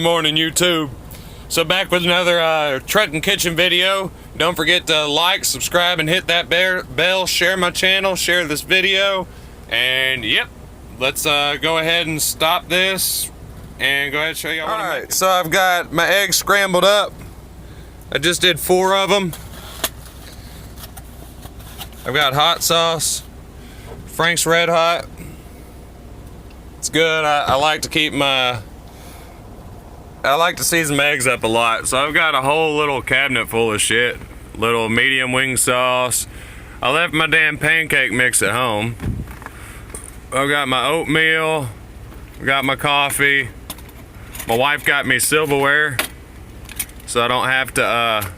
morning, YouTube. So back with another truck and kitchen video. Don't forget to like, subscribe, and hit that bell. Share my channel, share this video, and yep, let's go ahead and stop this and go ahead and show you all what I'm making. So I've got my eggs scrambled up. I just did 4 of them. I've got hot sauce, Frank's Red Hot. It's good. I like to keep I like to season my eggs up a lot, so I've got a whole little cabinet full of shit. Little medium wing sauce. I left my damn pancake mix at home. I've got my oatmeal, I've got my coffee. My wife got me silverware, so I don't have to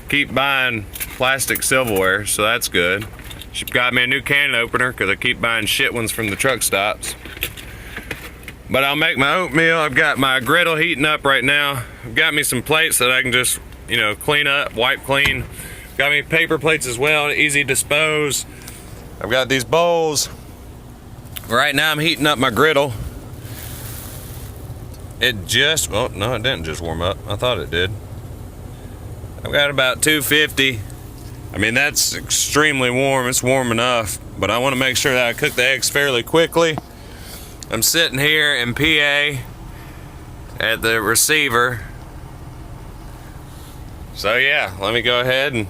keep buying plastic silverware, so that's good. She got me a new can opener because I keep buying shit ones from the truck stops. But I'll make my oatmeal. I've got my griddle heating up right now. I've got me some plates that I can just, you know, clean up, wipe clean. Got me paper plates as well, easy to dispose. I've got these bowls. Right now I'm heating up my griddle. It just, oh no, it didn't just warm up. I thought it did. I've got about 250. I mean, that's extremely warm. It's warm enough, but I want to make sure that I cook the eggs fairly quickly. I'm sitting here in PA at the receiver. So yeah, let me go ahead and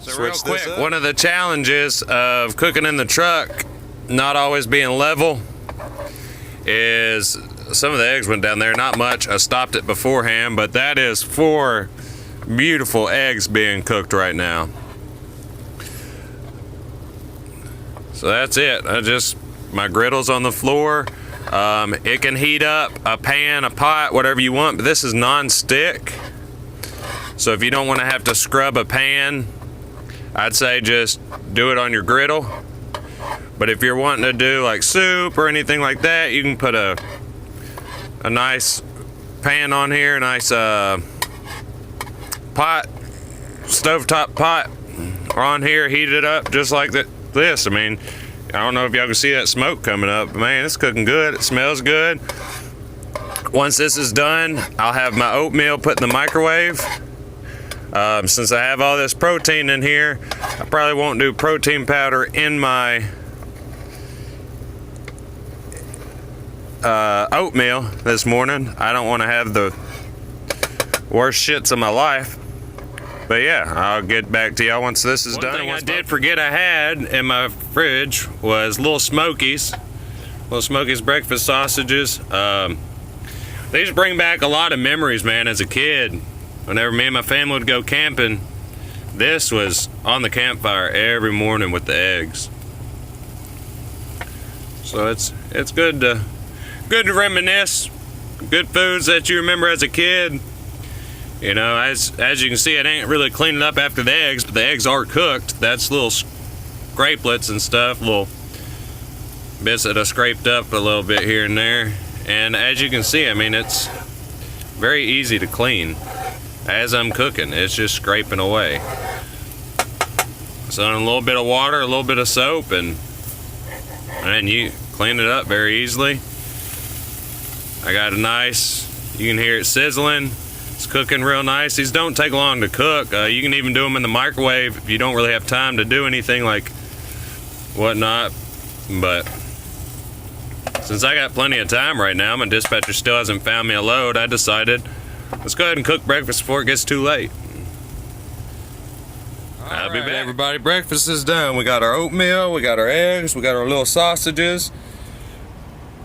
switch this up. One of the challenges of cooking in the truck, not always being level, is some of the eggs went down there, not much. I stopped it beforehand, but that is 4 beautiful eggs being cooked right now. So that's it. My griddle's on the floor. It can heat up a pan, a pot, whatever you want, but this is non-stick. So if you don't want to have to scrub a pan, I'd say just do it on your griddle. But if you're wanting to do like soup or anything like that, you can put a nice pan on here, a nice pot, stovetop pot on here, heat it up just like this. I mean, I don't know if y'all can see that smoke coming up, but man, it's cooking good. It smells good. Once this is done, I'll have my oatmeal put in the microwave. Since I have all this protein in here, I probably won't do protein powder in my oatmeal this morning. I don't want to have the worst shits of my life. But yeah, I'll get back to y'all once this is done. One thing I did forget I had in my fridge was Little Smokies breakfast sausages. These bring back a lot of memories, man. As a kid, whenever me and my family would go camping, this was on the campfire every morning with the eggs. So it's good to reminisce. Good foods that you remember as a kid. You know, as you can see, it ain't really cleaning up after the eggs, but the eggs are cooked. That's little scrapelets and stuff, little bits that I scraped up a little bit here and there. And as you can see, I mean, it's very easy to clean. As I'm cooking, it's just scraping away. So in a little bit of water, a little bit of soap, and you clean it up very easily. I got a nice, you can hear it sizzling. It's cooking real nice. These don't take long to cook. You can even do them in the microwave if you don't really have time to do anything like whatnot. But since I got plenty of time right now, my dispatcher still hasn't found me a load, I decided let's go ahead and cook breakfast before it gets too late. I'll be back. Everybody, breakfast is done. We got our oatmeal, we got our eggs, we got our little sausages.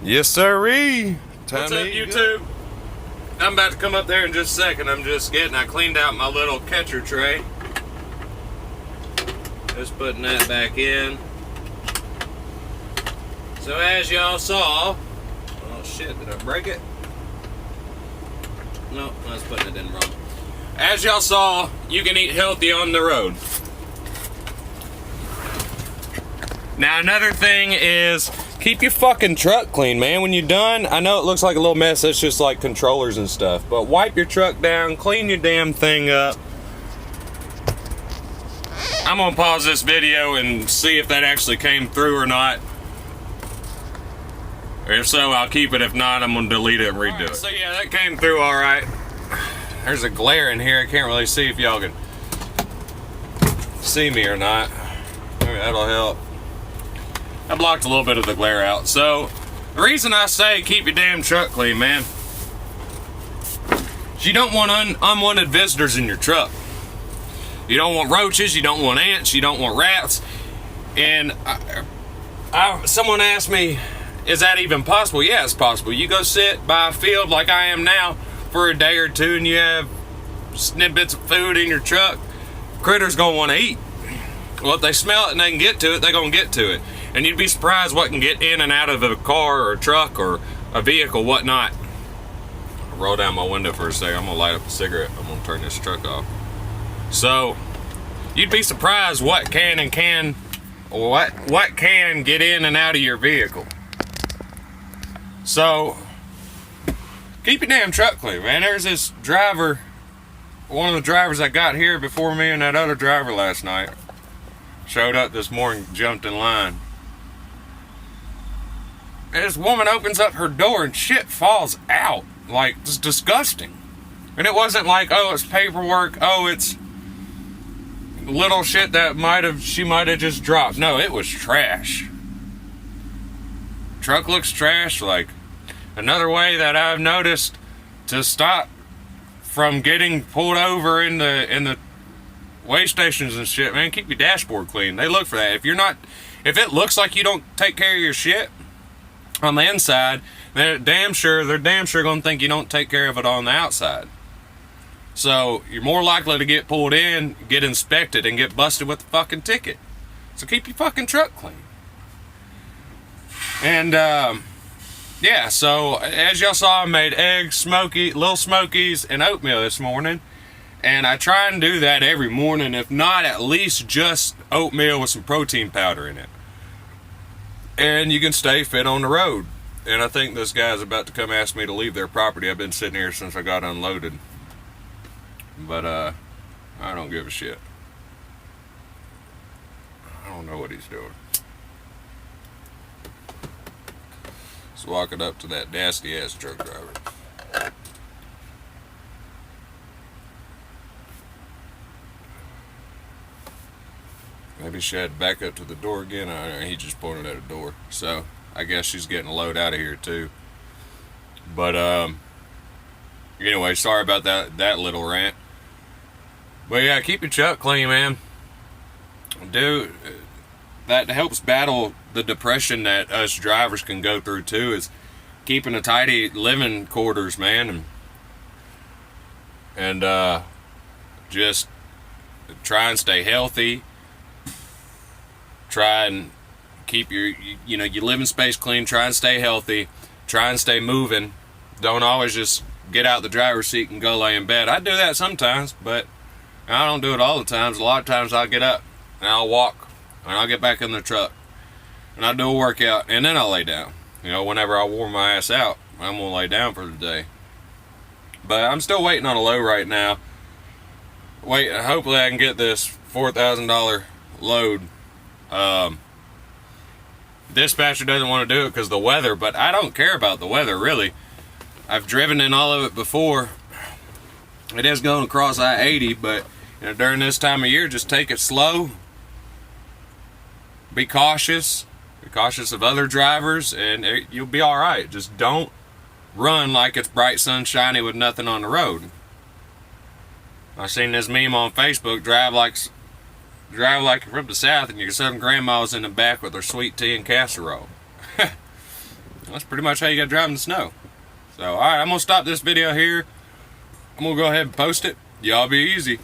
Yes, sirree. What's up, YouTube? I'm about to come up there in just a second. I cleaned out my little catcher tray. Just putting that back in. So as y'all saw, oh shit, did I break it? No, I was putting it in wrong. As y'all saw, you can eat healthy on the road. Now another thing is, keep your fucking truck clean, man. When you're done, I know it looks like a little mess. It's just like controllers and stuff. But wipe your truck down, clean your damn thing up. I'm gonna pause this video and see if that actually came through or not. If so, I'll keep it. If not, I'm gonna delete it and redo it. So yeah, that came through all right. There's a glare in here. I can't really see if y'all can see me or not. Maybe that'll help. I blocked a little bit of the glare out. So the reason I say keep your damn truck clean, man, is you don't want unwanted visitors in your truck. You don't want roaches, you don't want ants, you don't want rats. And someone asked me, is that even possible? Yeah, it's possible. You go sit by a field like I am now for a day or two and you have snippets of food in your truck, critters gonna want to eat. Well, if they smell it and they can get to it, they're gonna get to it. And you'd be surprised what can get in and out of a car or a truck or a vehicle, whatnot. I'll roll down my window for a second. I'm gonna light up a cigarette. I'm gonna turn this truck off. So you'd be surprised what can get in and out of your vehicle. So keep your damn truck clean, man. There's this driver, one of the drivers that got here before me and that other driver last night showed up this morning, jumped in line. And this woman opens up her door and shit falls out. Like, it's disgusting. And it wasn't like, oh, it's paperwork, oh, it's little shit that she might have just dropped. No, it was trash. Truck looks trash. Like, another way that I've noticed to stop from getting pulled over in the weigh stations and shit, man, keep your dashboard clean. They look for that. If it looks like you don't take care of your shit on the inside, they're damn sure gonna think you don't take care of it on the outside. So you're more likely to get pulled in, get inspected, and get busted with a fucking ticket. So keep your fucking truck clean. And yeah, so as y'all saw, I made eggs, little smokies, and oatmeal this morning. And I try and do that every morning, if not at least just oatmeal with some protein powder in it. And you can stay fit on the road. And I think this guy's about to come ask me to leave their property. I've been sitting here since I got unloaded. But I don't give a shit. I don't know what he's doing. Just walking up to that nasty ass truck driver. Maybe she had to back up to the door again. He just pointed at a door. So I guess she's getting a load out of here too. But anyway, sorry about that little rant. But yeah, keep your truck clean, man. Dude, that helps battle the depression that us drivers can go through too, is keeping a tidy living quarters, man. And just try and stay healthy. Try and keep your living space clean. Try and stay healthy. Try and stay moving. Don't always just get out the driver's seat and go lay in bed. I do that sometimes, but I don't do it all the times. A lot of times I'll get up and I'll walk and I'll get back in the truck and I'll do a workout and then I'll lay down. Whenever I wore my ass out, I'm gonna lay down for the day. But I'm still waiting on a load right now. Hopefully I can get this $4,000 load. Dispatcher doesn't want to do it because of the weather, but I don't care about the weather, really. I've driven in all of it before. It is going across I-80, but during this time of year, just take it slow. Be cautious. Be cautious of other drivers, and you'll be all right. Just don't run like it's bright sunshiny with nothing on the road. I seen this meme on Facebook: drive like you're from the South and your southern grandma's in the back with her sweet tea and casserole. That's pretty much how you gotta drive in the snow. So, alright, I'm gonna stop this video here. I'm gonna go ahead and post it. Y'all be easy.